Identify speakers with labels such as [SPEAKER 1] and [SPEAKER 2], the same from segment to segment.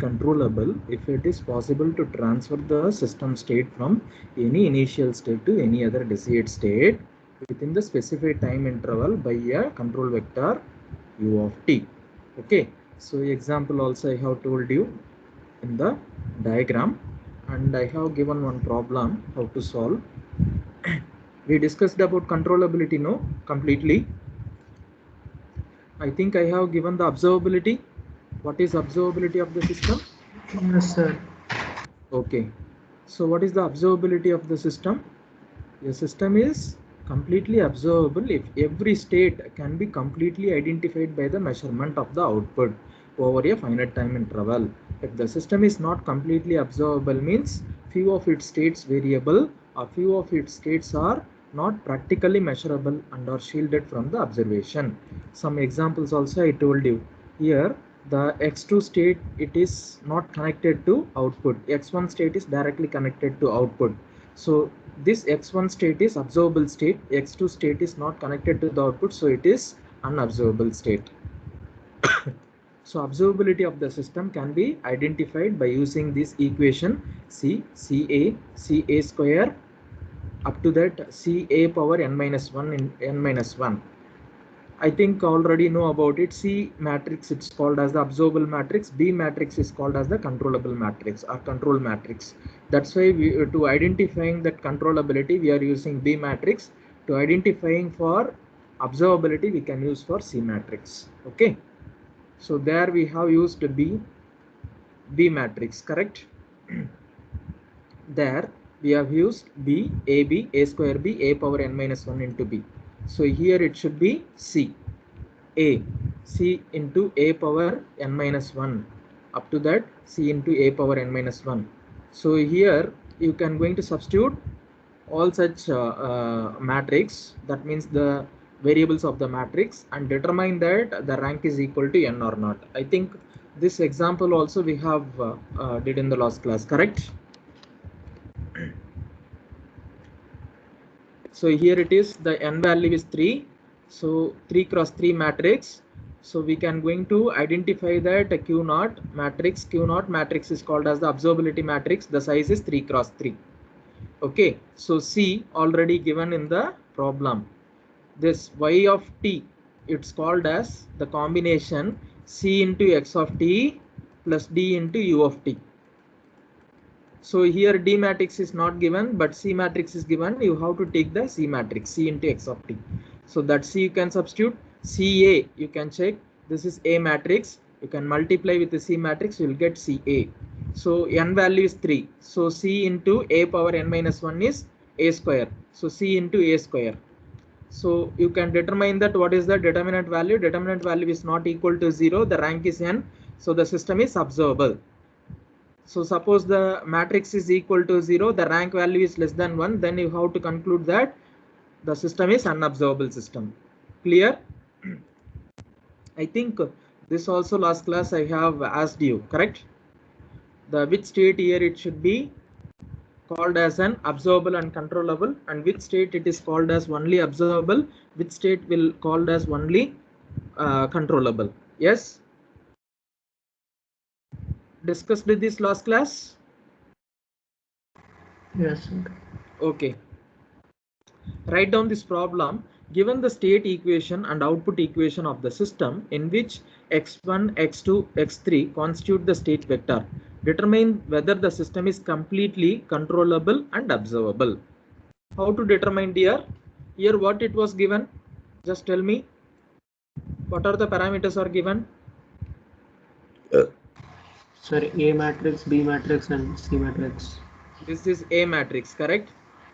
[SPEAKER 1] controllable if it is possible to transfer the system state from any initial state to any other desired state within the specified time interval by a control vector u of t. Okay, so example also I have told you in the diagram, and I have given one problem how to solve. We discussed about controllability, no, completely. I think I have given the observability. What is observability of the system?
[SPEAKER 2] Yes, sir.
[SPEAKER 1] Okay, so what is the observability of the system? The system is completely observable if every state can be completely identified by the measurement of the output over a finite time interval. If the system is not completely observable, means few of its states variable or few of its states are not practically measurable and are shielded from the observation. Some examples also I told you. Here the x2 state, it is not connected to output. X1 state is directly connected to output. So this x1 state is observable state, x2 state is not connected to the output, so it is unobservable state. So observability of the system can be identified by using this equation ca square up to that ca power n minus 1 in n minus 1. I think already know about it. C matrix, it's called as the observable matrix. B matrix is called as the controllable matrix or control matrix. That's why we, to identifying that controllability, we are using B matrix. To identifying for observability, we can use for C matrix. Okay. So there we have used B matrix, correct? There we have used B, AB, A square B, A power n minus 1 into B. So here it should be C into A power n minus 1, up to that C into A power n minus 1. So here you can going to substitute all such matrix, that means the variables of the matrix, and determine that the rank is equal to n or not. I think this example also we have did in the last class, correct? So here it is, the n value is 3, so 3 cross 3 matrix. So we can going to identify that q naught matrix is called as the observability matrix. The size is 3 cross 3. Okay, so C already given in the problem. This y of t, it's called as the combination C into x of t plus d into u of t. So here D matrix is not given, but C matrix is given. You have to take the C matrix, C into x of t. So that C you can substitute. CA you can check. This is A matrix. You can multiply with the C matrix, you will get CA. So n value is 3. So C into A power n minus 1 is A square. So C into A square. So you can determine that what is the determinant value. Determinant value is not equal to 0. The rank is n. So the system is observable. So suppose the matrix is equal to 0, the rank value is less than 1, then you have to conclude that the system is unobservable system. Clear? I think this also last class I have asked you, correct? The which state here it should be called as an observable and controllable, and which state it is called as only observable, which state will called as only controllable. Yes? Discussed this last class?
[SPEAKER 2] Yes, sir.
[SPEAKER 1] Okay. Write down this problem. Given the state equation and output equation of the system in which x1, x2, x3 constitute the state vector, determine whether the system is completely controllable and observable. How to determine, dear? Here what it was given? Just tell me. What are the parameters are given?
[SPEAKER 2] Sir, A matrix, B matrix, and C matrix.
[SPEAKER 1] This is A matrix, correct?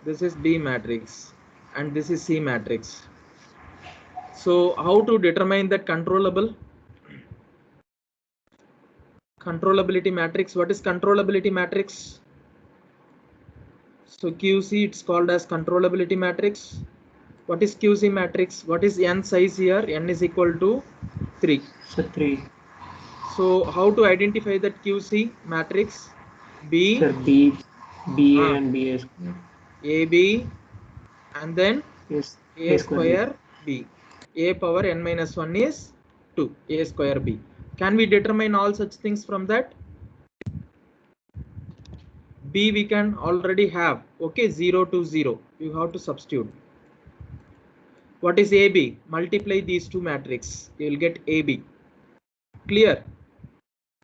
[SPEAKER 1] This is B matrix, and this is C matrix. So how to determine that controllable? Controllability matrix. What is controllability matrix? So QC, it's called as controllability matrix. What is QC matrix? What is n size here? N is equal to 3.
[SPEAKER 2] So 3.
[SPEAKER 1] So how to identify that QC matrix? B.
[SPEAKER 2] Sir, B, BA and BA square.
[SPEAKER 1] AB and then
[SPEAKER 2] Yes,
[SPEAKER 1] A square B. A power n minus 1 is 2. A square B. Can we determine all such things from that? B we can already have. Okay, 0 to 0. You have to substitute. What is AB? Multiply these two matrices. You will get AB. Clear?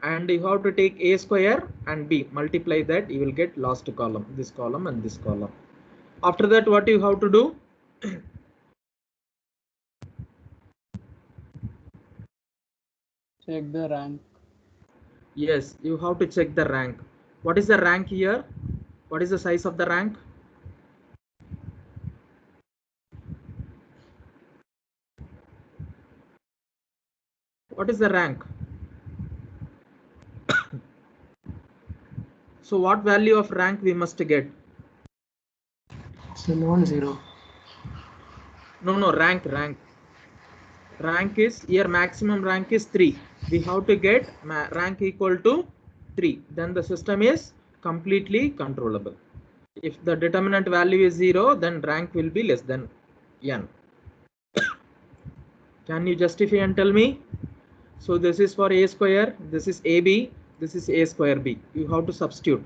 [SPEAKER 1] And you have to take A square and B. Multiply that. You will get last column. This column and this column. After that, what you have to do?
[SPEAKER 3] Check the rank.
[SPEAKER 1] Yes, you have to check the rank. What is the rank here? What is the size of the rank? What is the rank? So what value of rank we must get?
[SPEAKER 2] It's a non-zero.
[SPEAKER 1] No, rank. Rank is here, maximum rank is 3. We have to get rank equal to 3. Then the system is completely controllable. If the determinant value is 0, then rank will be less than n. Can you justify and tell me? So this is for A square, this is AB, this is A square B. You have to substitute.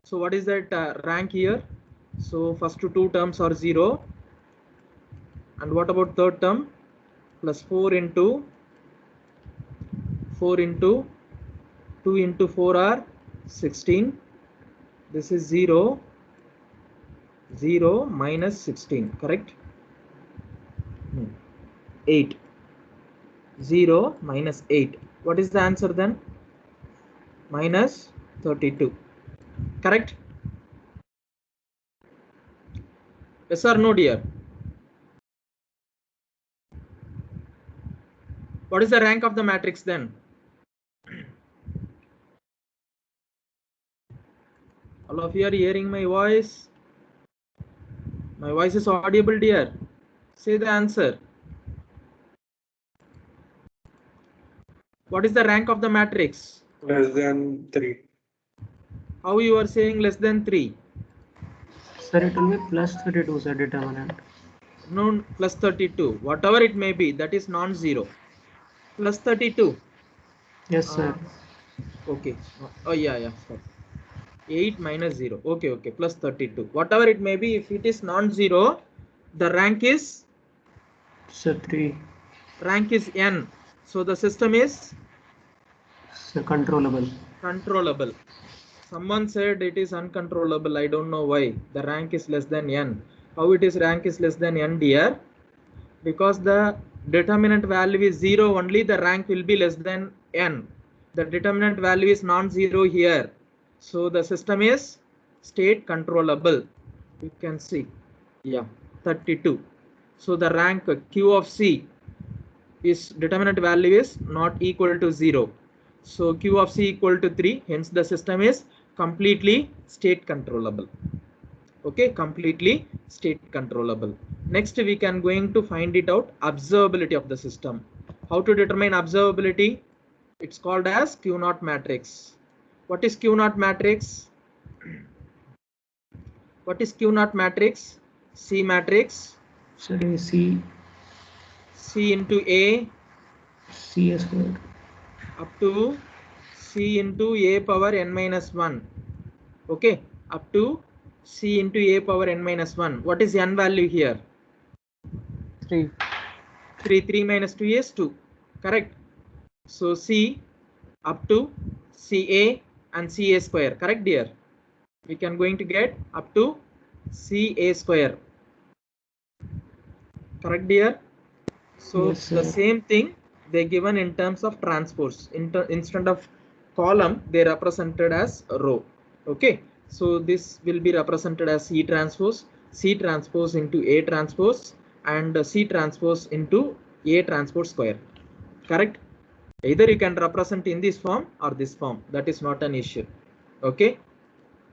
[SPEAKER 1] So what is that rank here? So first two terms are 0. And what about third term? Plus 4 into 2 into 4 are 16. This is 0 minus 16, correct? 8. 0 minus 8. What is the answer then? Minus 32. Correct? Yes or no, dear? What is the rank of the matrix then? All of you are hearing my voice? My voice is audible, dear. Say the answer. What is the rank of the matrix?
[SPEAKER 4] Less than 3.
[SPEAKER 1] How you are saying less than 3?
[SPEAKER 2] Sir, it will be plus 32, sir, determinant.
[SPEAKER 1] No, plus 32. Whatever it may be, that is non-zero. Plus 32.
[SPEAKER 2] Yes, sir.
[SPEAKER 1] Okay. Oh, yeah. Stop. 8 minus 0. Okay. Plus 32. Whatever it may be, if it is non-zero, the rank is?
[SPEAKER 2] Sir, 3.
[SPEAKER 1] Rank is n. So the system is?
[SPEAKER 2] Sir, controllable.
[SPEAKER 1] Controllable. Someone said it is uncontrollable. I don't know why. The rank is less than n. How it is rank is less than n, dear? Because the determinant value is 0 only, the rank will be less than n. The determinant value is non-zero here. So the system is state controllable. You can see. Yeah, 32. So the rank Q of C is determinant value is not equal to 0. So Q of C equal to 3. Hence the system is completely state controllable. Okay, completely state controllable. Next we can going to find it out observability of the system. How to determine observability? It's called as Q0 matrix. What is Q0 matrix? What is Q0 matrix? C matrix.
[SPEAKER 2] Sir, A, C.
[SPEAKER 1] C into A.
[SPEAKER 2] C square.
[SPEAKER 1] Up to C into A power n minus 1. Okay, up to C into A power n minus 1. What is n value here?
[SPEAKER 3] 3.
[SPEAKER 1] 3 minus 2 is 2. Correct. So C up to CA and CA square. Correct, dear? We can going to get up to CA square. Correct, dear? So
[SPEAKER 2] Yes,
[SPEAKER 1] the
[SPEAKER 2] sir.
[SPEAKER 1] same thing they given in terms of transpose. Instead of column, they represented as row. Okay. So this will be represented as C transpose into A transpose, and C transpose into A transpose square. Correct? Either you can represent in this form or this form. That is not an issue. Okay.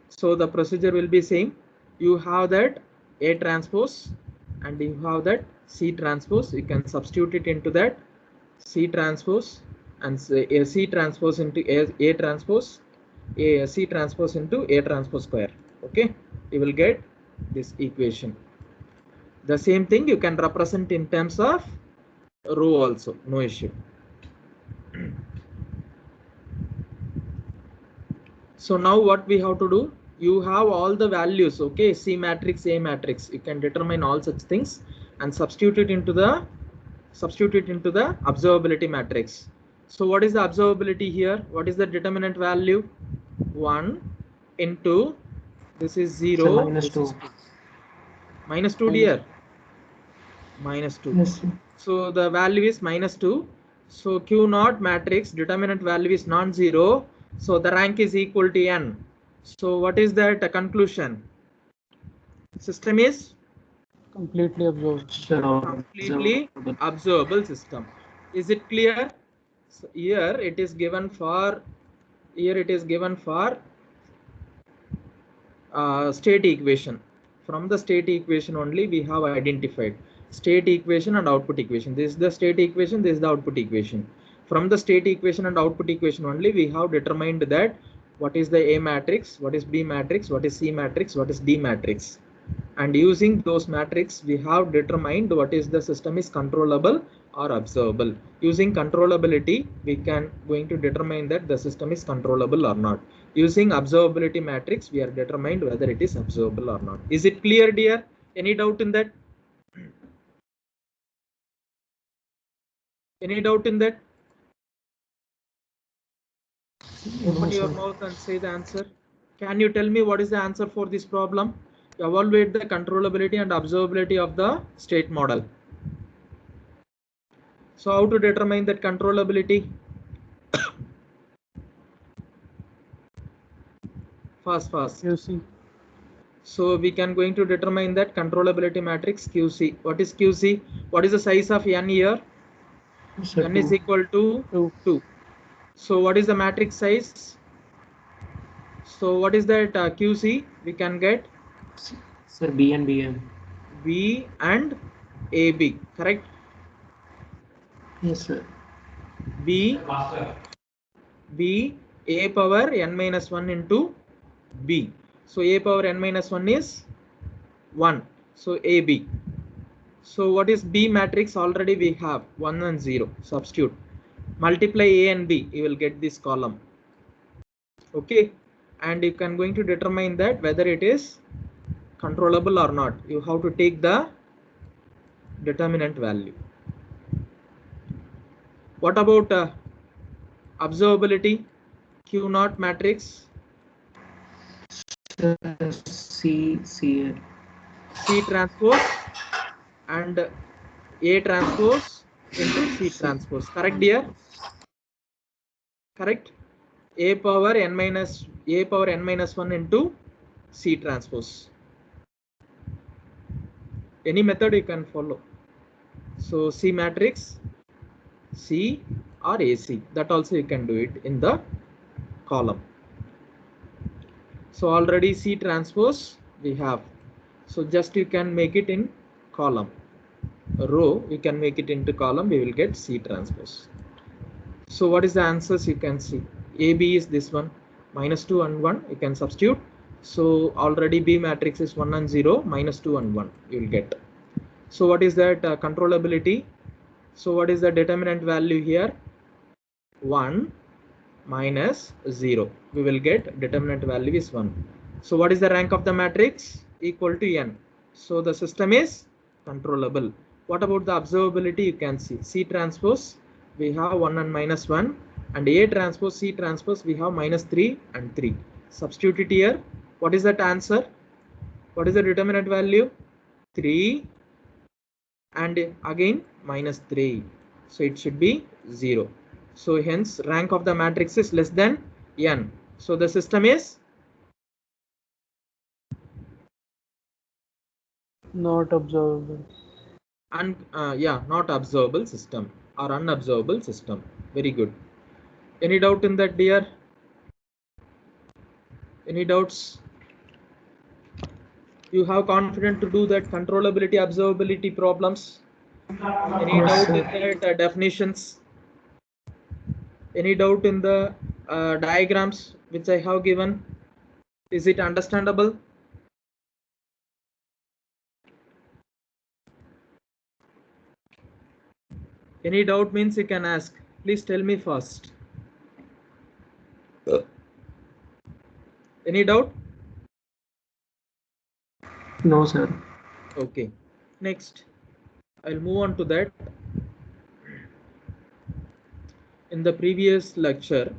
[SPEAKER 1] So the procedure will be same. You have that A transpose and you have that C transpose. You can substitute it into that C transpose and say C transpose into A transpose, C transpose into A transpose square. Okay, you will get this equation. The same thing you can represent in terms of row also, no issue. So now what we have to do, you have all the values, okay, C matrix, A matrix, you can determine all such things and substitute it into the observability matrix. So what is the observability here? What is the determinant value? 1 into this is 0,
[SPEAKER 2] So minus 2.
[SPEAKER 1] Minus 2 dear, minus 2.
[SPEAKER 2] Yes, sir.
[SPEAKER 1] So the value is minus 2. So Q naught matrix determinant value is non-zero. So the rank is equal to n. So what is that conclusion? System is
[SPEAKER 3] Completely observed.
[SPEAKER 1] completely observable system. Is it clear? So here it is given for state equation. From the state equation only we have identified state equation and output equation. This is the state equation, this is the output equation. From the state equation and output equation only we have determined that what is the A matrix, what is B matrix, what is C matrix, what is D matrix. And using those matrix we have determined what is the system is controllable or observable. Using controllability we can going to determine that the system is controllable or not. Using observability matrix we are determined whether it is observable or not. Is it clear dear? Any doubt in that? Any doubt in that? Open your mouth and say the answer. Can you tell me what is the answer for this problem? Evaluate the controllability and observability of the state model. So how to determine that controllability? Fast.
[SPEAKER 3] QC.
[SPEAKER 1] So we can going to determine that controllability matrix QC. What is QC? What is the size of n here?
[SPEAKER 2] So
[SPEAKER 1] N is equal to 2. So what is the matrix size? So what is that QC? We can get
[SPEAKER 2] Sir, B and BM.
[SPEAKER 1] B and AB, correct?
[SPEAKER 2] Yes, sir.
[SPEAKER 1] B A power n minus 1 into B. So A power n minus 1 is 1. So AB. So what is B matrix? Already we have 1 and 0. Substitute. Multiply A and B. You will get this column. Okay. And you can going to determine that whether it is controllable or not. You have to take the determinant value. What about observability? Q naught matrix.
[SPEAKER 2] C
[SPEAKER 1] transpose and A transpose into C transpose. Correct dear? Correct. A power n minus 1 into C transpose. Any method you can follow. So C matrix, C or AC, that also you can do it in the column. So already C transpose we have. So just you can make it in column. Row you can make it into column, we will get C transpose. So what is the answers you can see? AB is this one, minus 2 and 1, you can substitute. So already B matrix is 1 and 0, minus 2 and 1 you will get. So what is that controllability? So what is the determinant value here? 1 minus 0. We will get determinant value is 1. So what is the rank of the matrix? Equal to n. So the system is controllable. What about the observability? You can see C transpose we have 1 and minus 1, and A transpose C transpose we have minus 3 and 3. Substitute it here. What is that answer? What is the determinant value? 3 and again minus 3. So it should be 0. So hence rank of the matrix is less than n. So the system is
[SPEAKER 3] Not observable.
[SPEAKER 1] and not observable system or unobservable system. Very good. Any doubt in that dear? Any doubts? You have confident to do that controllability observability problems? Any doubt in that definitions? Any doubt in the diagrams which I have given? Is it understandable? Any doubt means you can ask. Please tell me first. Any doubt?
[SPEAKER 2] No, sir.
[SPEAKER 1] Okay. Next, I'll move on to that. In the previous lecture,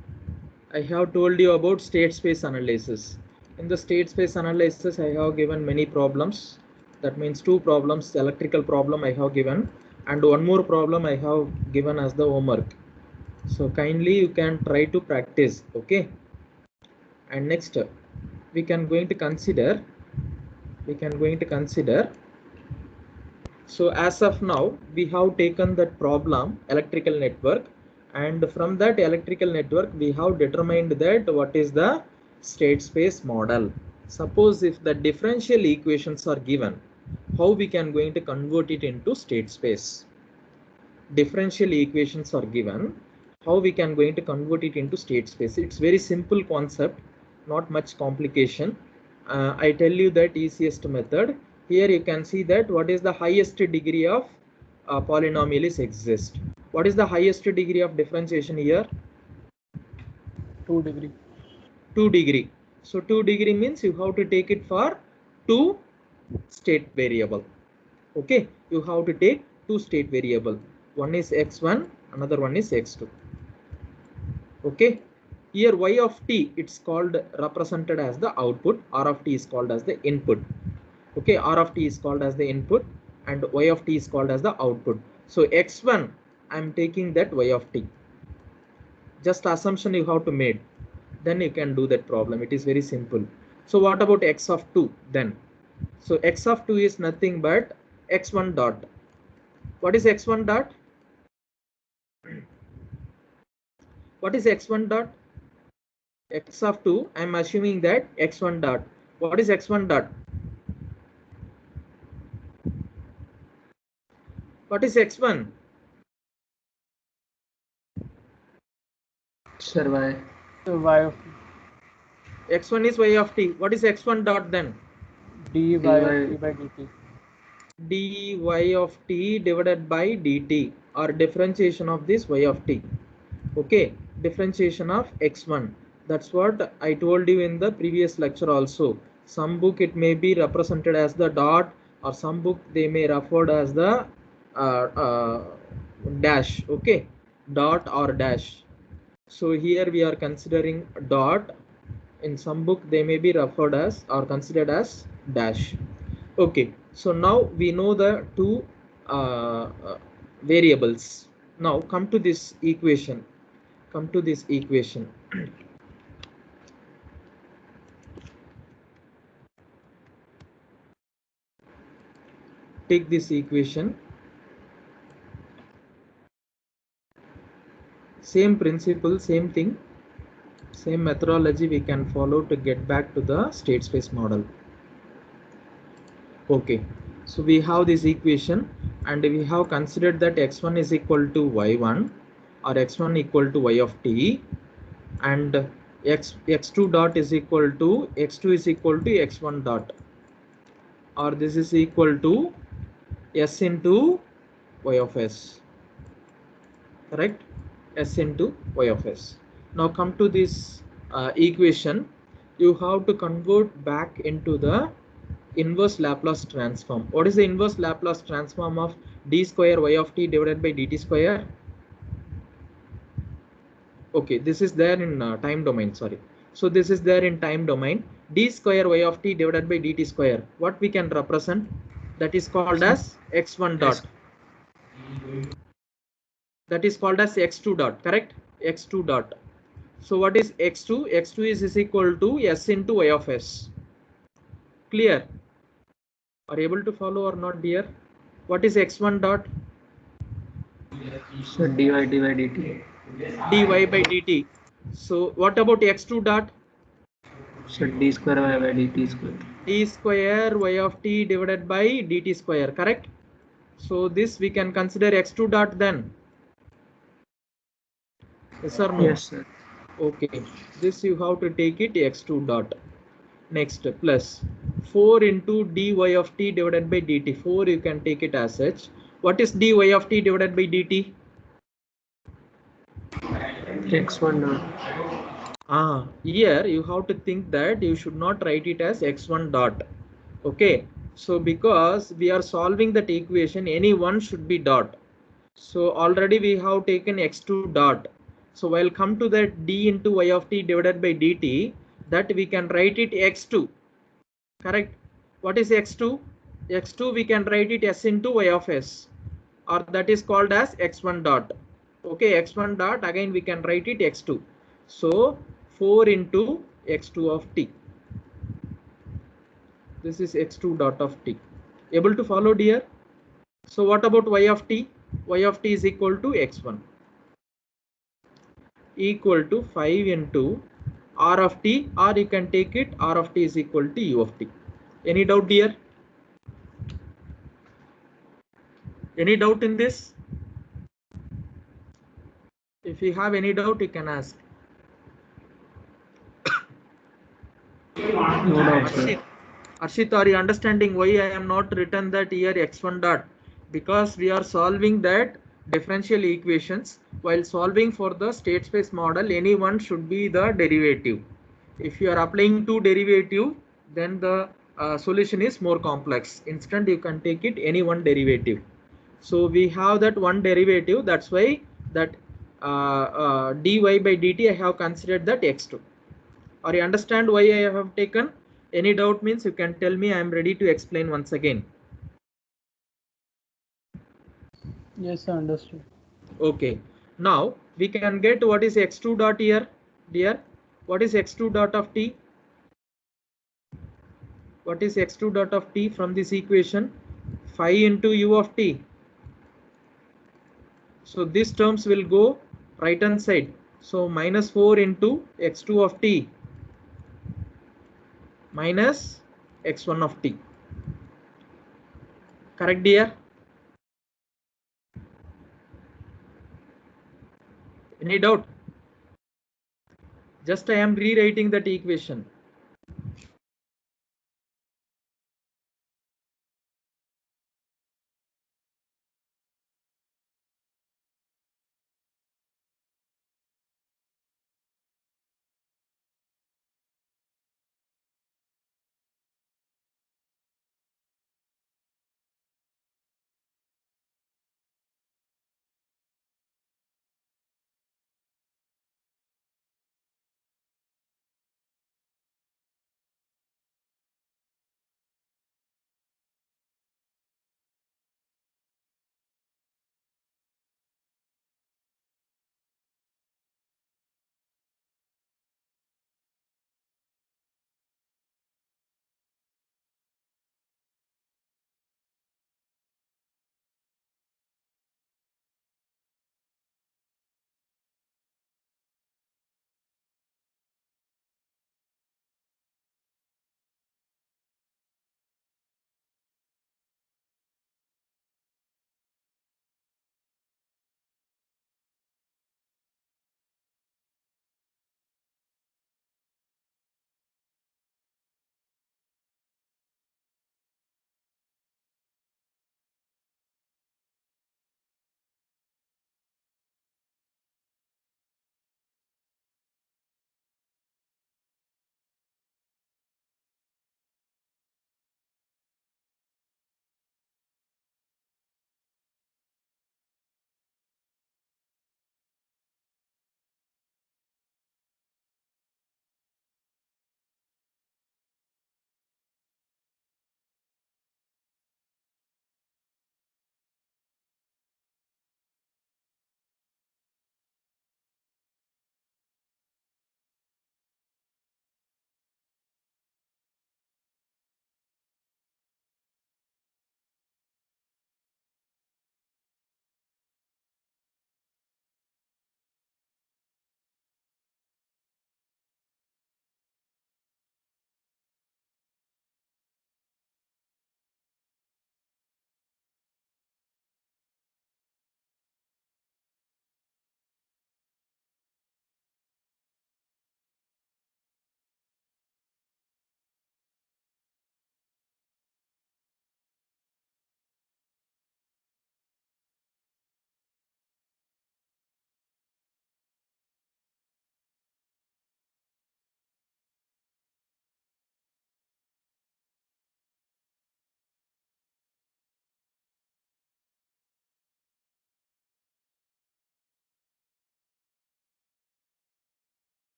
[SPEAKER 1] I have told you about state space analysis. In the state space analysis, I have given many problems. That means 2 problems, electrical problem I have given, and 1 more problem I have given as the homework. So kindly you can try to practice, okay? And next, we can going to consider. So as of now, we have taken that problem, electrical network, and from that electrical network, we have determined that what is the state space model. Suppose if the differential equations are given, how we can going to convert it into state space? Differential equations are given, how we can going to convert it into state space? It's very simple concept, not much complication. I tell you that easiest method. Here you can see that what is the highest degree of polynomial is exist. What is the highest degree of differentiation here?
[SPEAKER 3] 2 degree.
[SPEAKER 1] 2 degree. So 2 degree means you have to take it for 2 state variable. Okay, you have to take 2 state variable. One is x1, another one is x2. Okay, here y of t, it's called represented as the output, r of t is called as the input. Okay, r of t is called as the input and y of t is called as the output. So x1, I'm taking that y of t. Just assumption you have to make, then you can do that problem. It is very simple. So what about x of 2 then? So x of 2 is nothing but x1 dot. What is x1 dot? What is x1 dot? X of 2, I am assuming that x1 dot. What is x1 dot? What is x1?
[SPEAKER 2] Sir, why?
[SPEAKER 3] So y of
[SPEAKER 1] X1 is y of t. What is x1 dot then?
[SPEAKER 3] dy of t by dt.
[SPEAKER 1] Dy of t divided by dt, or differentiation of this y of t. Okay, differentiation of x1. That's what I told you in the previous lecture also. Some book it may be represented as the dot, or some book they may referred as the dash. Okay, dot or dash. So here we are considering dot. In some book they may be referred as or considered as dash. Okay, so now we know the 2 variables. Now come to this equation. Take this equation. Same principle, same thing, same methodology we can follow to get back to the state space model. Okay, so we have this equation and we have considered that x1 is equal to y1 or x1 equal to y of t, and x2 dot is equal to x2 is equal to x1 dot, or this is equal to s into y of s, correct? S into y of s. Now come to this equation. You have to convert back into the inverse Laplace transform. What is the inverse Laplace transform of d square y of t divided by dt square? Okay, this is there in time domain, sorry. So this is there in time domain. D square y of t divided by dt square. What we can represent? That is called as x1 dot. That is called as x2 dot, correct? X2 dot. So what is x2? X2 is equal to s into y of s. Clear? Are you able to follow or not, dear? What is x1 dot?
[SPEAKER 2] Sir, dy by dt.
[SPEAKER 1] Dy by dt. So what about x2 dot?
[SPEAKER 2] Sir, d square y by dt square.
[SPEAKER 1] D square y of t divided by dt square, correct? So this we can consider x2 dot then. Yes or no?
[SPEAKER 2] Yes, sir.
[SPEAKER 1] Okay, this you have to take it x2 dot. Next, plus 4 into dy of t divided by dt. 4 you can take it as such. What is dy of t divided by dt?
[SPEAKER 2] x1 dot.
[SPEAKER 1] Here you have to think that you should not write it as x1 dot. Okay, so because we are solving that equation, any one should be dot. So already we have taken x2 dot. So while come to that d into y of t divided by dt, that we can write it x2. Correct? What is x2? X2 we can write it s into y of s, or that is called as x1 dot. Okay, x1 dot, again we can write it x2. So 4 into x2 of t. This is x2 dot of t. Able to follow, dear? So what about y of t? Y of t is equal to x1 equal to 5 into r of t, or you can take it r of t is equal to u of t. Any doubt, dear? Any doubt in this? If you have any doubt, you can ask.
[SPEAKER 2] No doubt, sir.
[SPEAKER 1] Arshit, are you understanding why I am not written that here x1 dot? Because we are solving that differential equations. While solving for the state space model, any one should be the derivative. If you are applying two derivative, then the solution is more complex. Instead, you can take it any one derivative. So we have that one derivative. That's why that dy by dt I have considered that x2. Or you understand why I have taken? Any doubt means you can tell me. I am ready to explain once again.
[SPEAKER 3] Yes, I understood.
[SPEAKER 1] Okay. Now we can get what is x2 dot here, dear. What is x2 dot of t? What is x2 dot of t from this equation? 5 into u of t. So these terms will go right hand side. So minus 4 into x2 of t minus x1 of t. Correct, dear? Any doubt? Just I am rewriting that equation.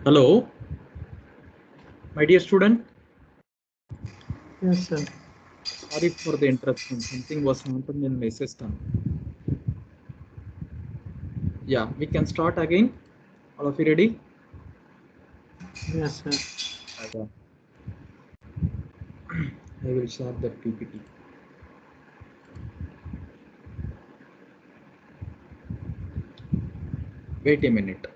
[SPEAKER 1] Hello, my dear student.
[SPEAKER 2] Yes, sir.
[SPEAKER 1] Sorry for the interruption. Something was happened in my system. Yeah, we can start again. All of you ready?
[SPEAKER 2] Yes, sir.
[SPEAKER 1] Yeah. I will share that PPT. Wait a minute.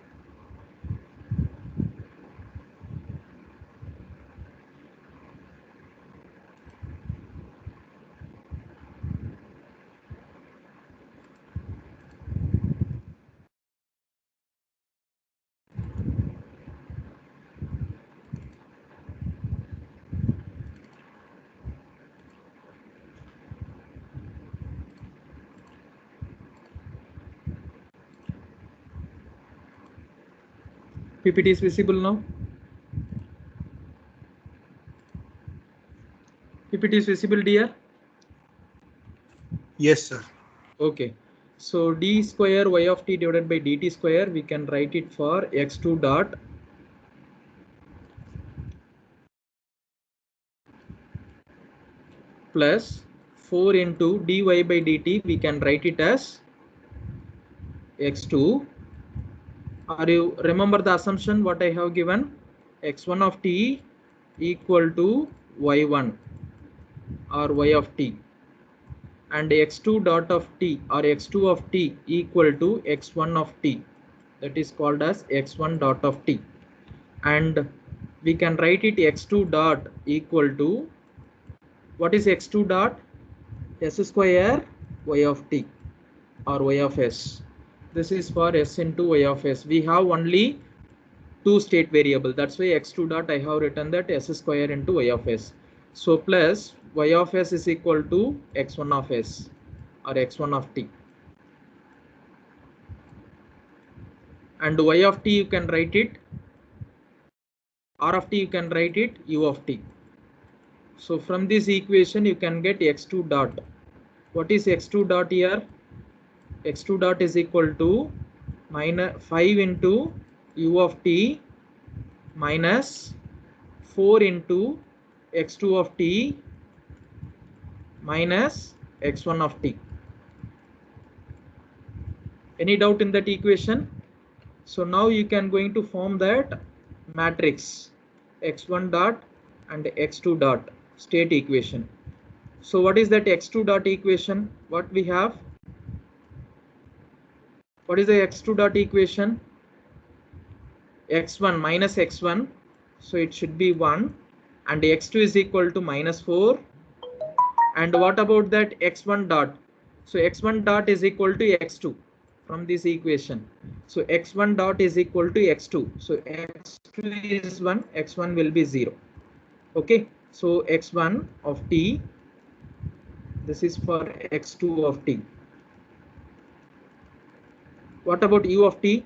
[SPEAKER 1] PPT is visible now. PPT is visible, dear.
[SPEAKER 4] Yes, sir.
[SPEAKER 1] Okay. So d square y of t divided by dt square, we can write it for x2 dot plus 4 into dy by dt, we can write it as x2. Are you remember the assumption what I have given? X1 of t equal to y1 or y of t, and x2 dot of t or x2 of t equal to x1 of t, that is called as x1 dot of t, and we can write it x2 dot equal to, what is x2 dot? S square y of t or y of s. This is for s into y of s. We have only two state variable, that's why x2 dot I have written that s square into y of s. So plus y of s is equal to x1 of s or x1 of t, and y of t you can write it, r of t you can write it u of t. So from this equation you can get x2 dot. What is x2 dot here? X2 dot is equal to minus 5 into u of t minus 4 into x2 of t minus x1 of t. Any doubt in that equation? So now you can going to form that matrix x1 dot and x2 dot state equation. So what is that x2 dot equation? What we have? What is the x2 dot equation? X1 minus x1, so it should be 1, and x2 is equal to minus 4. And what about that x1 dot? So x1 dot is equal to x2 from this equation. So x1 dot is equal to x2. So x2 is 1, x1 will be 0. Okay, so x1 of t, this is for x2 of t. What about u of t?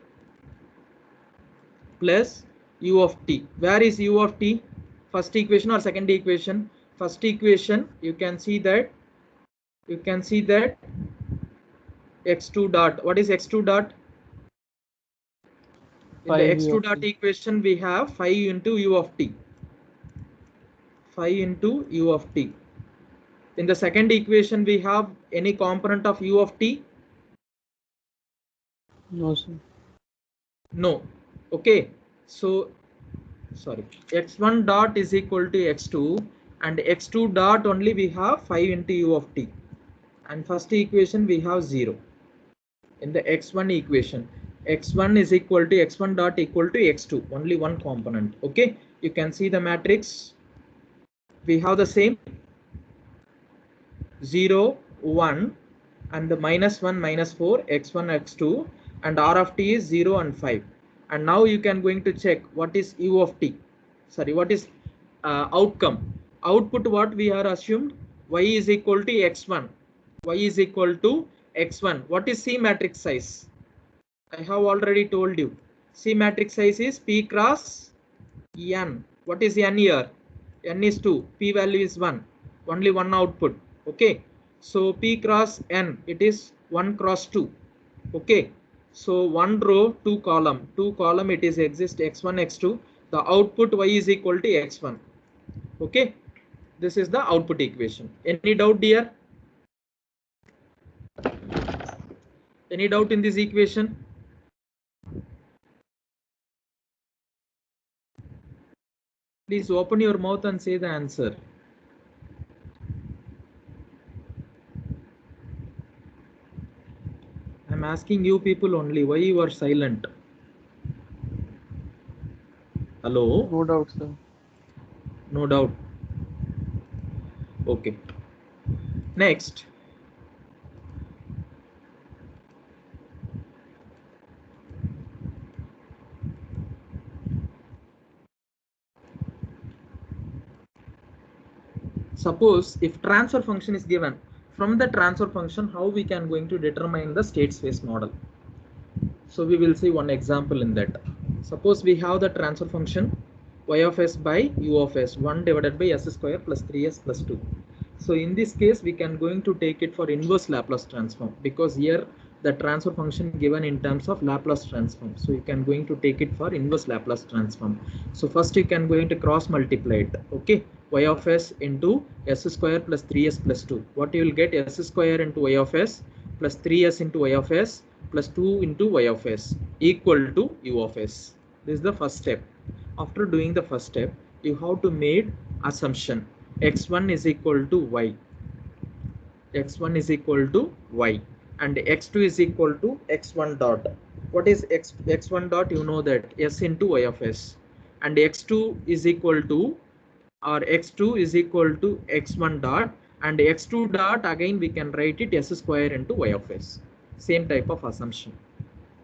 [SPEAKER 1] Plus u of t. Where is u of t? First equation or second equation? First equation, you can see that x2 dot. What is x2 dot? In the
[SPEAKER 3] 5 u
[SPEAKER 1] x2
[SPEAKER 3] of
[SPEAKER 1] dot
[SPEAKER 3] t.
[SPEAKER 1] equation we have 5 into u of t. 5 into u of t. In the second equation we have any component of u of t?
[SPEAKER 3] No, sir.
[SPEAKER 1] No. Okay. So sorry, x1 dot is equal to x2, and x2 dot only we have 5 into u of t, and first equation we have 0. In the x1 equation, x1 is equal to x1 dot equal to x2, only one component. Okay, you can see the matrix. We have the same 0 1 and the minus 1 minus 4 x1 x2, and r of t is 0 and 5. And now you can going to check what is u of t, sorry, what is outcome, output. What we are assumed, y is equal to x1, y is equal to x1. What is C matrix size? I have already told you, C matrix size is P cross n. What is n here? N is 2, P value is 1, only one output. Okay, so P cross n, it is 1 cross 2. Okay, So one row, two column, it is exist x1, x2. The output y is equal to x1. Okay, this is the output equation. Any doubt here? Any doubt in this equation? Please open your mouth and say the answer. I'm asking you people only. Why you are silent? Hello?
[SPEAKER 3] No doubt, sir.
[SPEAKER 1] No doubt. Okay. Next. Suppose if transfer function is given, from the transfer function, how we can going to determine the state space model? So we will see one example in that. Suppose we have the transfer function y of s by u of s, 1 divided by s square plus 3s plus 2. So in this case, we can going to take it for inverse Laplace transform, because here the transfer function given in terms of Laplace transform. So you can going to take it for inverse Laplace transform. So first you can going to cross multiply it. Okay, y of s into s square plus 3s plus 2. What you will get? S square into y of s plus 3s into y of s plus 2 into y of s equal to u of s. This is the first step. After doing the first step, you have to make assumption x1 is equal to y, x1 is equal to y, and x2 is equal to x1 dot. What is x1 dot? You know that s into y of s, and x2 is equal to, or x2 is equal to x1 dot, and x2 dot again we can write it s square into y of s. Same type of assumption.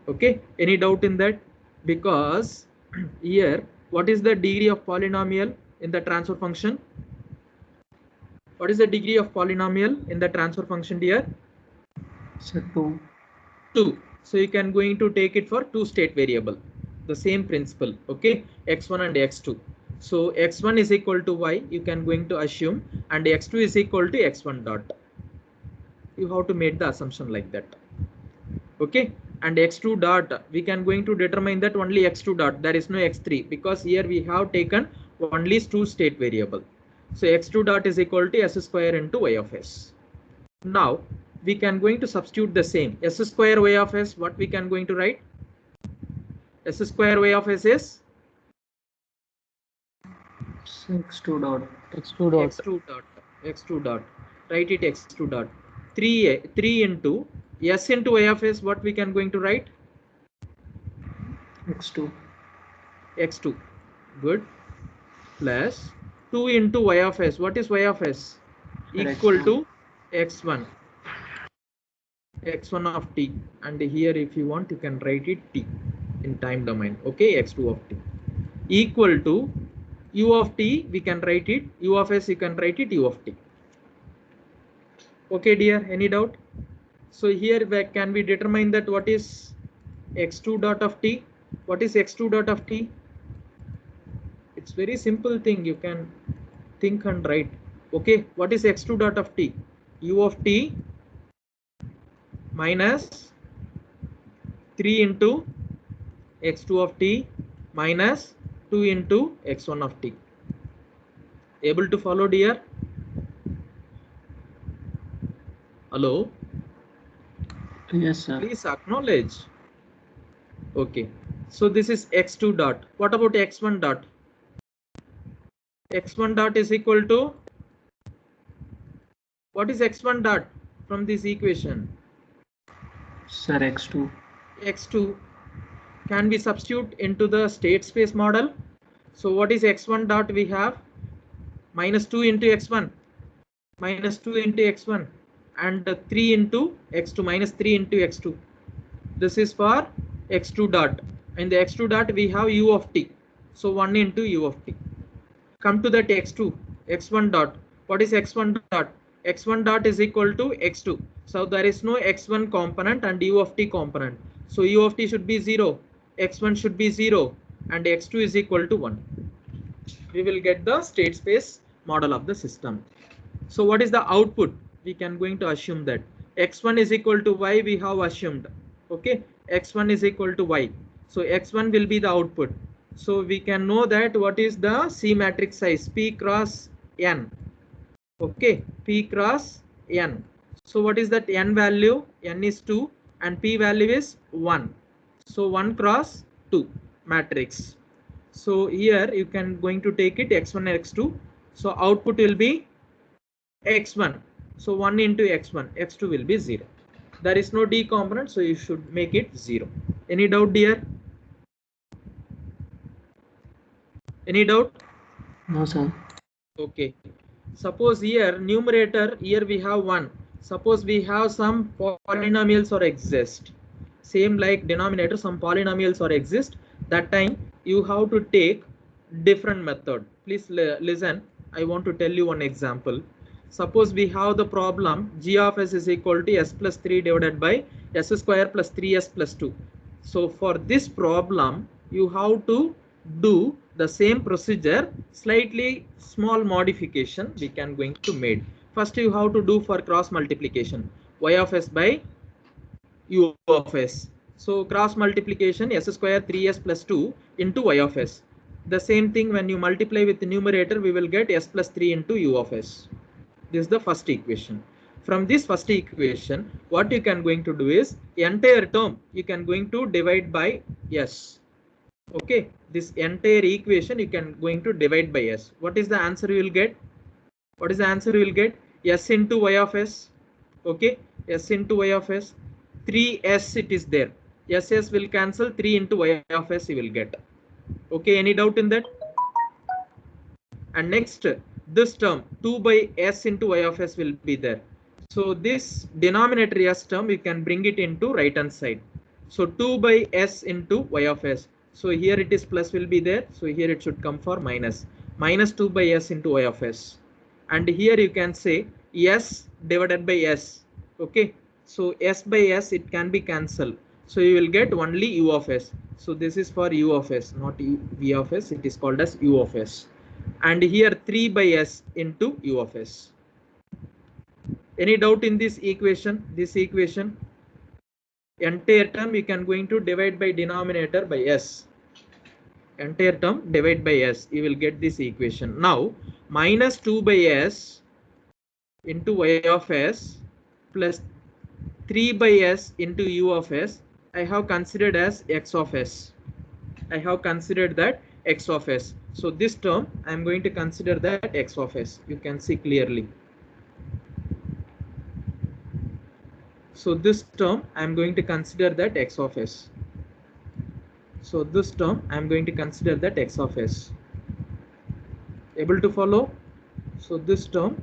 [SPEAKER 1] Okay, any doubt in that? Because here what is the degree of polynomial in the transfer function? What is the degree of polynomial in the transfer function here?
[SPEAKER 2] So 2.
[SPEAKER 1] 2. So you can going to take it for two state variable. The same principle. Okay, x1 and x2. So x1 is equal to y, you can going to assume, and x2 is equal to x1 dot. You have to make the assumption like that. Okay, and x2 dot, we can going to determine that only x2 dot, there is no x3, because here we have taken only two state variable. So x2 dot is equal to s square into y of s. Now we can going to substitute the same s square y of s. What we can going to write? S square y of s is
[SPEAKER 2] x2 dot.
[SPEAKER 3] X2 dot.
[SPEAKER 1] x2 dot, x2 dot, write it x2 dot, 3 into s into y of s. What we can going to write?
[SPEAKER 2] x2.
[SPEAKER 1] x2, good, plus 2 into y of s. What is y of s? Equal to x1, x1 of t, and here if you want you can write it t in time domain. Okay, x2 of t equal to u of t, we can write it u of s, you can write it u of t. Okay dear, any doubt? So here can we determine that what is x2 dot of t? What is x2 dot of t? It's very simple thing, you can think and write. Okay, what is x2 dot of t? U of t minus 3 into x2 of t minus 2 into x1 of t. Able to follow dear? Hello?
[SPEAKER 2] Yes, sir.
[SPEAKER 1] Please acknowledge. Okay, so this is x2 dot. What about x1 dot? X1 dot is equal to, what is x1 dot from this equation?
[SPEAKER 2] Sir, x2.
[SPEAKER 1] X2 can be substitute into the state space model. So what is x1 dot? We have minus 2 into x1, minus 2 into x1, and 3 into x2, minus 3 into x2. This is for x2 dot. In the x2 dot we have u of t, so 1 into u of t. Come to that x2, x1 dot. What is x1 dot? X1 dot is equal to x2. So there is no x1 component and u of t component. So u of t should be 0, x1 should be 0, and x2 is equal to 1. We will get the state space model of the system. So what is the output? We can going to assume that x1 is equal to y, we have assumed. Okay, x1 is equal to y. So x1 will be the output. So we can know that what is the C matrix size, P cross n. Okay, P cross n. So what is that n value? N is 2 and P value is 1. So 1 cross 2 matrix. So here you can going to take it x1 and x2. So output will be x1. So 1 into x1, x2 will be 0. There is no D component, so you should make it 0. Any doubt here? Any doubt?
[SPEAKER 2] No, sir.
[SPEAKER 1] Okay. Suppose here numerator, here we have 1. Suppose we have some polynomials or exist. Same like denominator, some polynomials or exist. That time you have to take different method. Please listen. I want to tell you one example. Suppose we have the problem g of s is equal to s plus 3 divided by s square plus 3s plus 2. So for this problem, you have to do the same procedure, slightly small modification we can going to made. First you have to do for cross multiplication, y of s by u of s. So cross multiplication s square 3s plus 2 into y of s. The same thing when you multiply with the numerator, we will get s plus 3 into u of s. This is the first equation. From this first equation, what you can going to do is entire term you can going to divide by s. Okay, this entire equation you can going to divide by s. What is the answer you will get? What is the answer you will get? S into y of s. Okay, s into y of s. 3s it is there. S will cancel, 3 into y of s you will get. Okay, any doubt in that? And next, this term 2 by s into y of s will be there. So this denominator s term you can bring it into right hand side. So 2 by s into y of s. So here it is plus will be there. So here it should come for minus. Minus 2 by s into y of s. And here you can say s divided by s. Okay. So s by s it can be cancelled. So you will get only u of s. So this is for u of s, not v of s. It is called as u of s. And here 3 by s into u of s. Any doubt in this equation? This equation, entire term you can going to divide by denominator by s. Entire term divide by s. You will get this equation. Now minus 2 by s into y of s plus 3 by s into u of s. I have considered as x of s. I have considered that x of s. So this term I am going to consider that x of s. You can see clearly. So this term I am going to consider that x of s. So this term I am going to consider that x of s. Able to follow? So this term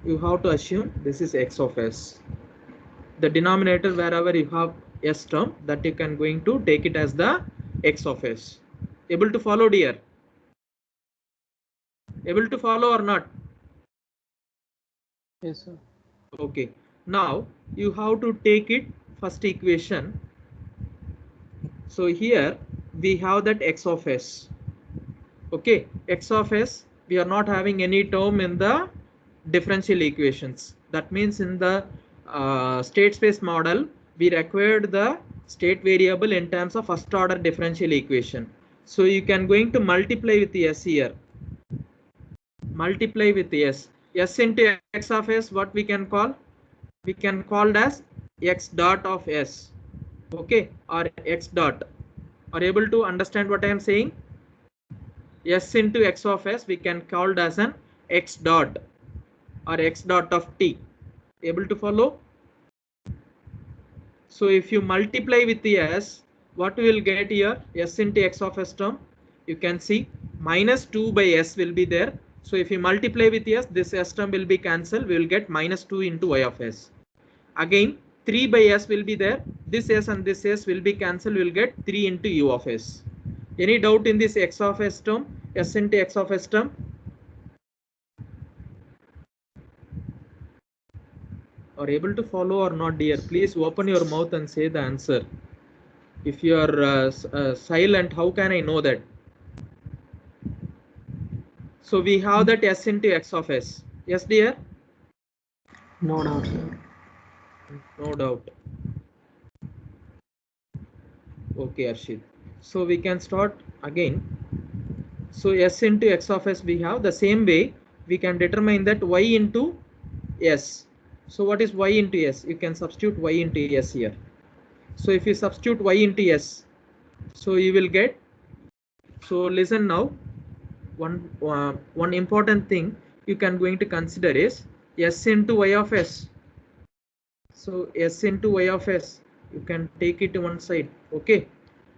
[SPEAKER 1] you have to assume this is x of s. The denominator wherever you have s term, that you can going to take it as the x of s. Able to follow, dear? Able to follow or not?
[SPEAKER 3] Yes, sir.
[SPEAKER 1] Okay. Now you have to take it first equation. So here we have that x of s. Okay, x of s, we are not having any term in the differential equations. That means in the state space model, we required the state variable in terms of first order differential equation. So you can going to multiply with the s here. Multiply with the s. S into x of s, what we can call? We can call as x dot of s. Okay, or x dot. Are able to understand what I am saying? S into x of s we can call as an x dot or x dot of t. Able to follow? So if you multiply with the s, what we will get here? S into x of s term, you can see minus 2 by s will be there. So if you multiply with s, this s term will be cancelled. We will get minus 2 into y of s. Again 3 by s will be there. This s and this s will be cancelled. We will get 3 into u of s. Any doubt in this x of s term? S into x of s term? Are able to follow or not, dear? Please open your mouth and say the answer. If you are silent, how can I know that? So we have that s into x of s. Yes, dear?
[SPEAKER 2] No doubt, sir.
[SPEAKER 1] No doubt. Okay, Arshid. So we can start again. So s into x of s we have the same way we can determine that y into s. So what is y into s? You can substitute y into s here. So if you substitute y into s, so you will get, so listen now, one important thing you can going to consider is s into y of s. So s into y of s, you can take it to one side, okay,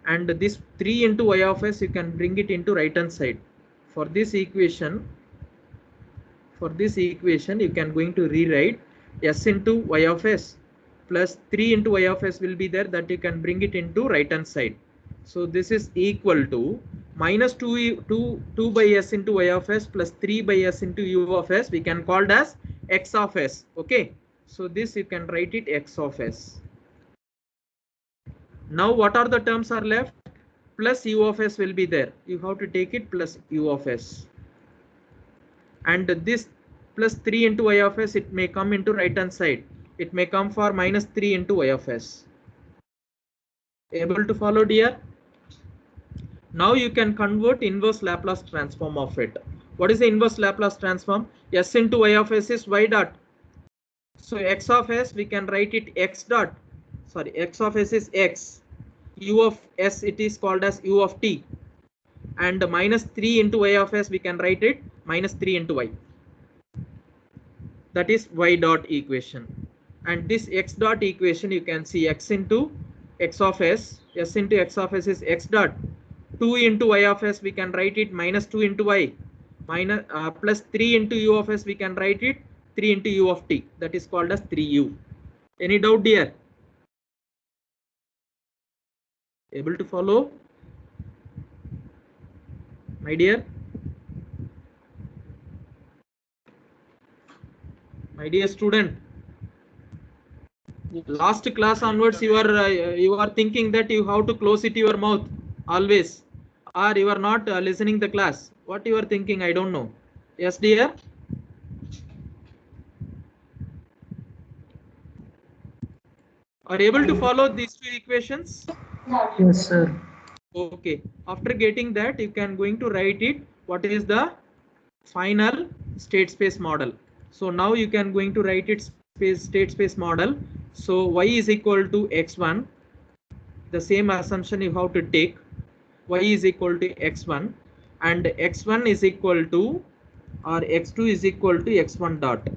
[SPEAKER 1] and this 3 into y of s you can bring it into right hand side. For this equation, you can going to rewrite s into y of s plus 3 into y of s will be there, that you can bring it into right hand side. So this is equal to minus 2 by s into y of s plus 3 by s into u of s, we can call it as x of s. Okay, so this you can write it x of s. Now what are the terms are left? Plus u of s will be there, you have to take it plus u of s, and this plus 3 into y of s, it may come into right hand side, it may come for minus 3 into y of s. Able to follow, dear? Now you can convert inverse Laplace transform of it. What is the inverse Laplace transform? S into y of s is y dot. So x of s, we can write it x dot. Sorry, x of s is x. U of s, it is called as u of t. And minus 3 into y of s, we can write it minus 3 into y. That is y dot equation. And this x dot equation, you can see x into x of s. S into x of s is x dot. 2 into y of s, we can write it minus 2 into y, minus plus 3 into u of s, we can write it 3 into u of t, that is called as 3u. Any doubt, dear? Able to follow, my dear? My dear student,
[SPEAKER 3] Yes.
[SPEAKER 1] last class onwards you are thinking that you have to close it your mouth always, or you are not listening the class. What you are thinking, I don't know. Yes, dear? Are able to follow these two equations?
[SPEAKER 2] Yes, sir.
[SPEAKER 1] Okay, after getting that, you can going to write it what is the final state space model. So now you can going to write it state space model. So y is equal to x1, the same assumption you have to take, y is equal to x1 and x1 is equal to, or x2 is equal to x1 dot.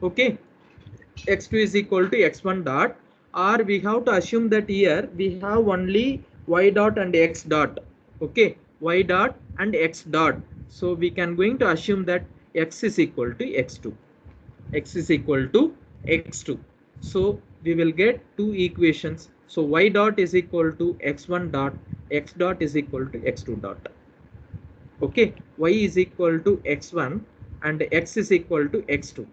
[SPEAKER 1] Okay, x2 is equal to x1 dot, or we have to assume that here we have only y dot and x dot. Okay, y dot and x dot. So we can going to assume that x is equal to x2, x is equal to x2. So we will get two equations. So y dot is equal to x1 dot, x dot is equal to x2 dot. Okay, y is equal to x1 and x is equal to x2.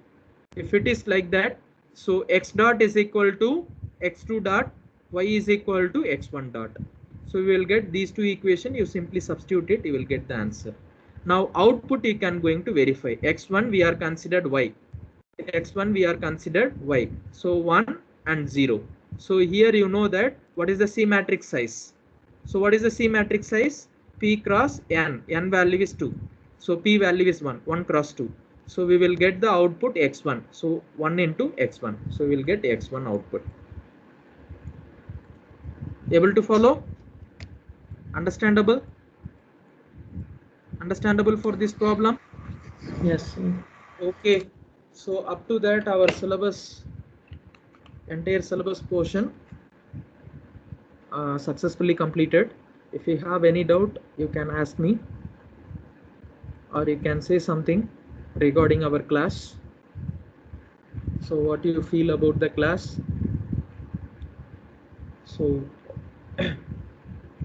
[SPEAKER 1] If it is like that, so x dot is equal to x2 dot, y is equal to x1 dot. So we will get these two equations, you simply substitute it, you will get the answer. Now output you can going to verify. X1 we are considered y, x1 we are considered y, so 1 and 0. So here you know that what is the C matrix size. So what is the C matrix size? P cross n, n value is 2, so P value is 1, 1 cross 2. So we will get the output x1, so 1 into x1, so we will get x1 output. Able to follow? Understandable? Understandable for this problem?
[SPEAKER 2] Yes, sir.
[SPEAKER 1] Okay, so up to that our syllabus, entire syllabus portion successfully completed. If you have any doubt, you can ask me, or you can say something regarding our class. So what do you feel about the class? So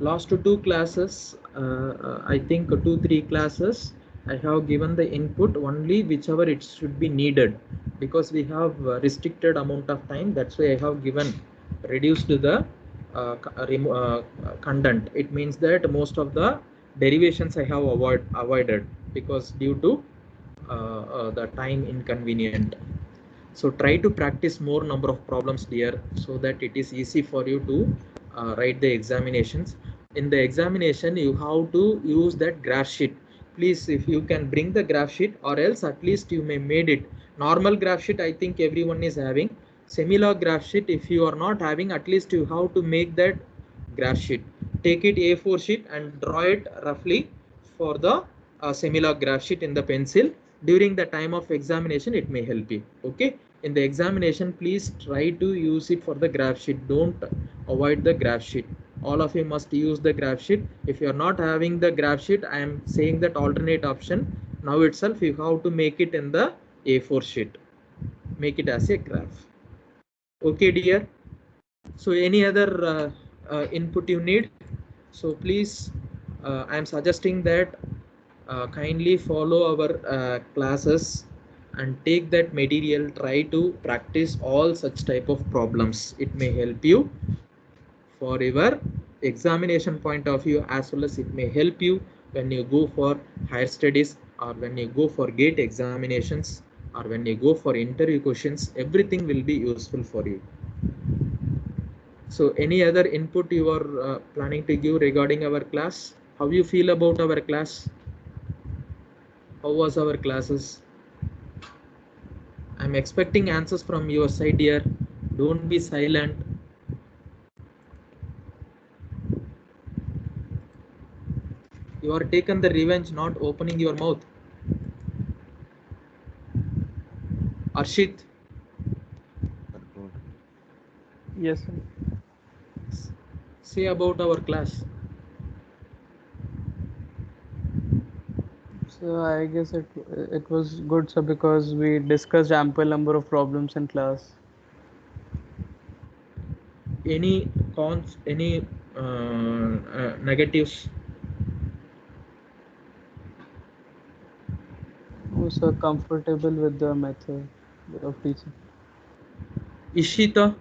[SPEAKER 1] last two classes, I think 2-3 classes, I have given the input only whichever it should be needed, because we have restricted amount of time. That's why I have given reduced the content. It means that most of the derivations I have avoided because due to the time inconvenient. So try to practice more number of problems, dear, so that it is easy for you to write the examinations. In the examination, you have to use that graph sheet. Please, if you can bring the graph sheet, or else at least you may made it. Normal graph sheet, I think everyone is having. Semilog graph sheet, if you are not having, at least you have to make that graph sheet. Take it A4 sheet and draw it roughly for the Semilog graph sheet in the pencil. During the time of examination, it may help you. Okay. In the examination, please try to use it for the graph sheet. Don't avoid the graph sheet. All of you must use the graph sheet. If you are not having the graph sheet, I am saying that alternate option. Now itself, you have to make it in the A4 sheet. Make it as a graph. Okay, dear. So any other input you need? So please, I am suggesting that kindly follow our classes and take that material. Try to practice all such type of problems. It may help you for your examination point of view, as well as it may help you when you go for higher studies, or when you go for gate examinations, or when you go for interview questions. Everything will be useful for you. So any other input you are planning to give regarding our class? How you feel about our class? How was our classes? I'm expecting answers from your side here. Don't be silent. You are taken the revenge not opening your mouth. Arshit,
[SPEAKER 3] Yes, sir.
[SPEAKER 1] say about our class.
[SPEAKER 3] So I guess it was good, sir, because we discussed ample number of problems in class.
[SPEAKER 1] Any cons, any negatives?
[SPEAKER 3] Oh, sir, comfortable with the method of teaching.
[SPEAKER 1] Ishita,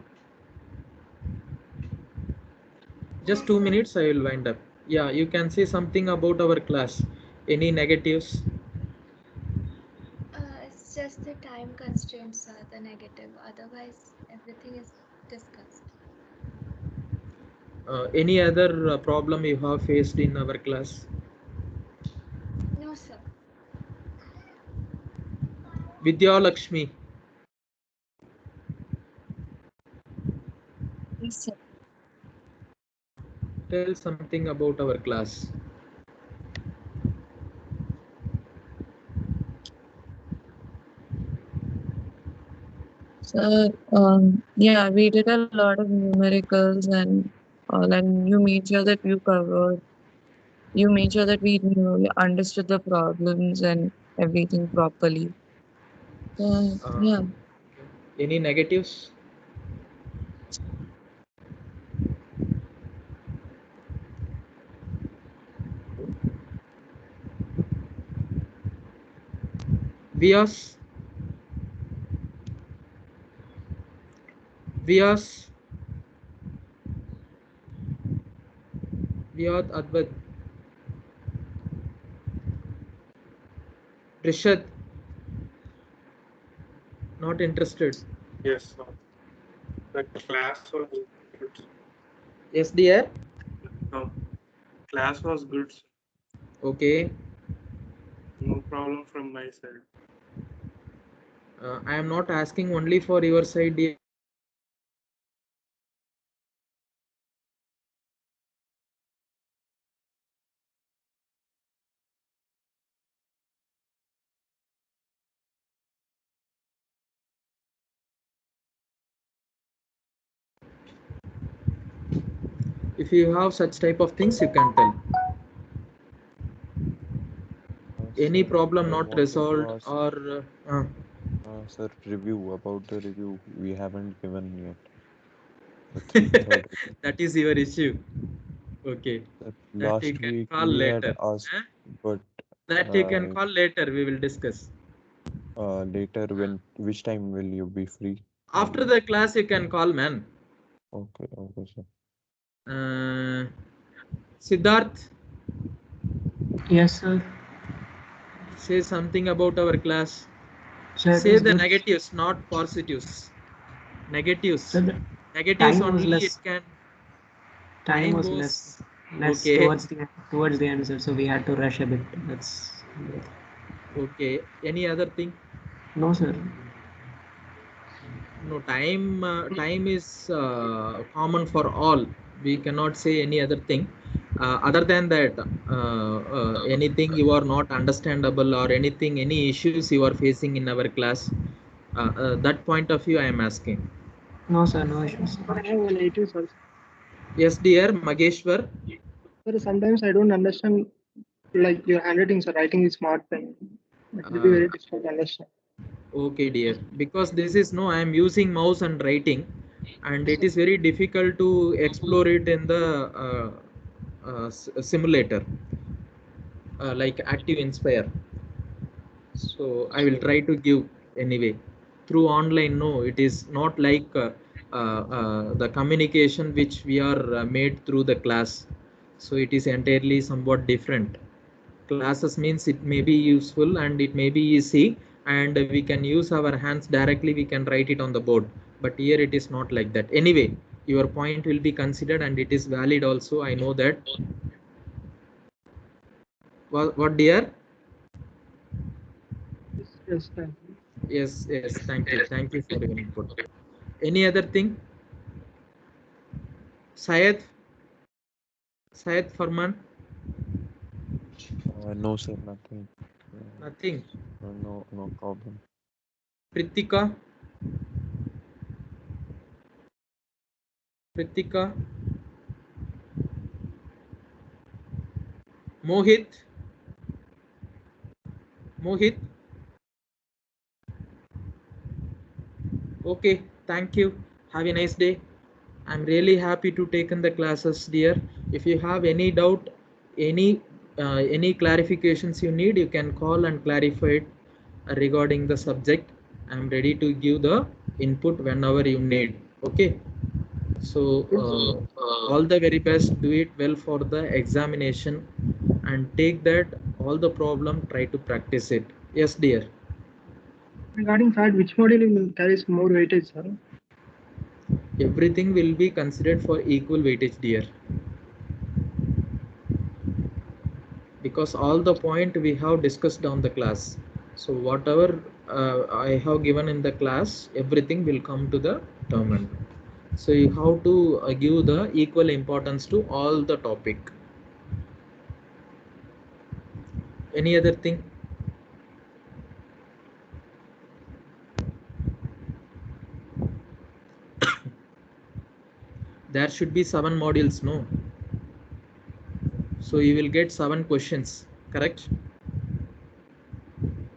[SPEAKER 1] just 2 minutes, I will wind up. Yeah, you can say something about our class. Any negatives?
[SPEAKER 4] It's just the time constraints are the negative. Otherwise, everything is discussed.
[SPEAKER 1] Any other problem you have faced in our class?
[SPEAKER 4] No, sir.
[SPEAKER 1] Vidya Lakshmi,
[SPEAKER 5] Yes, sir.
[SPEAKER 1] tell something about our class.
[SPEAKER 5] So, yeah, we did a lot of numericals and all, and you made sure that we understood the problems and everything properly. So, yeah,
[SPEAKER 1] Any negatives? Vyas, Vyas, Vyad Advad, Rishad, not interested.
[SPEAKER 2] Yes, sir. The class was good.
[SPEAKER 1] Yes, dear.
[SPEAKER 2] No, class was good. Sir.
[SPEAKER 1] Okay.
[SPEAKER 2] No problem from my side.
[SPEAKER 1] I am not asking only for your side, dear. If you have such type of things, you can tell. Any
[SPEAKER 6] Sir,
[SPEAKER 1] problem
[SPEAKER 6] I
[SPEAKER 1] not
[SPEAKER 6] wanted to
[SPEAKER 1] resolved,
[SPEAKER 6] ask,
[SPEAKER 1] or
[SPEAKER 6] sir, review about the review we haven't given yet. The third review.
[SPEAKER 1] that is your issue. Okay,
[SPEAKER 6] Sir,
[SPEAKER 1] that you
[SPEAKER 6] last
[SPEAKER 1] can
[SPEAKER 6] week
[SPEAKER 1] call
[SPEAKER 6] we had
[SPEAKER 1] later.
[SPEAKER 6] asked,
[SPEAKER 1] Huh?
[SPEAKER 6] but
[SPEAKER 1] That you can call later. We will discuss.
[SPEAKER 6] later which time will you be free?
[SPEAKER 1] After the class, you can call, man.
[SPEAKER 6] Okay, okay, sir.
[SPEAKER 1] Siddharth,
[SPEAKER 2] Yes, sir.
[SPEAKER 1] say something about our class.
[SPEAKER 2] Sir, it
[SPEAKER 1] Say
[SPEAKER 2] was
[SPEAKER 1] the
[SPEAKER 2] good.
[SPEAKER 1] negatives, not positives. Negatives.
[SPEAKER 2] Sir, the
[SPEAKER 1] Negatives
[SPEAKER 2] time was
[SPEAKER 1] only it
[SPEAKER 2] less.
[SPEAKER 1] can.
[SPEAKER 2] Time was
[SPEAKER 1] was
[SPEAKER 2] less
[SPEAKER 1] okay.
[SPEAKER 2] towards the end, sir. So we had to rush a bit. That's
[SPEAKER 1] Okay. Any other thing?
[SPEAKER 2] no, sir.
[SPEAKER 1] No, time is common for all. We cannot say any other thing. Other than that, anything you are not understandable or anything, any issues you are facing in our class, that point of view I am asking.
[SPEAKER 2] No, sir. No issues.
[SPEAKER 7] I have one issue, sir.
[SPEAKER 1] Yes, dear Mageshwar.
[SPEAKER 7] Sir, sometimes I don't understand, like your handwriting, sir. Writing is smart pen. It will be
[SPEAKER 1] Uh,
[SPEAKER 7] very difficult to understand.
[SPEAKER 1] okay, dear. Because this is no, I am using mouse and writing, and it is very difficult to explore it in the simulator, like Active Inspire. So I will try to give anyway through online. No, it is not like the communication which we are made through the class. So it is entirely somewhat different. Classes means it may be useful and it may be easy, and we can use our hands directly, we can write it on the board, but here it is not like that. Anyway, your point will be considered and it is valid also, I know that. What dear?
[SPEAKER 7] Yes, thank you.
[SPEAKER 1] Yes, thank you for your input. Any other thing? Syed Farman?
[SPEAKER 6] No, sir, nothing.
[SPEAKER 1] Nothing.
[SPEAKER 6] No problem.
[SPEAKER 1] Pritika? Mohit? Okay, thank you. Have a nice day. I'm really happy to take in the classes, dear. If you have any doubt, any clarifications you need, you can call and clarify it regarding the subject. I'm ready to give the input whenever you need. Okay. So all the very best. Do it well for the examination, and take that all the problem. Try to practice it. Yes, dear.
[SPEAKER 7] Regarding that, which module carries more weightage, sir?
[SPEAKER 1] Everything will be considered for equal weightage, dear. Because all the point we have discussed on the class. So whatever I have given in the class, everything will come to the term. So you have to give the equal importance to all the topic. Any other thing? There should be 7 modules, no? So you will get 7 questions, correct?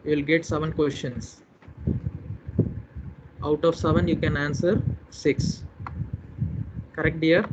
[SPEAKER 1] You will get 7 questions. Out of 7 you can answer 6. Correct, dear?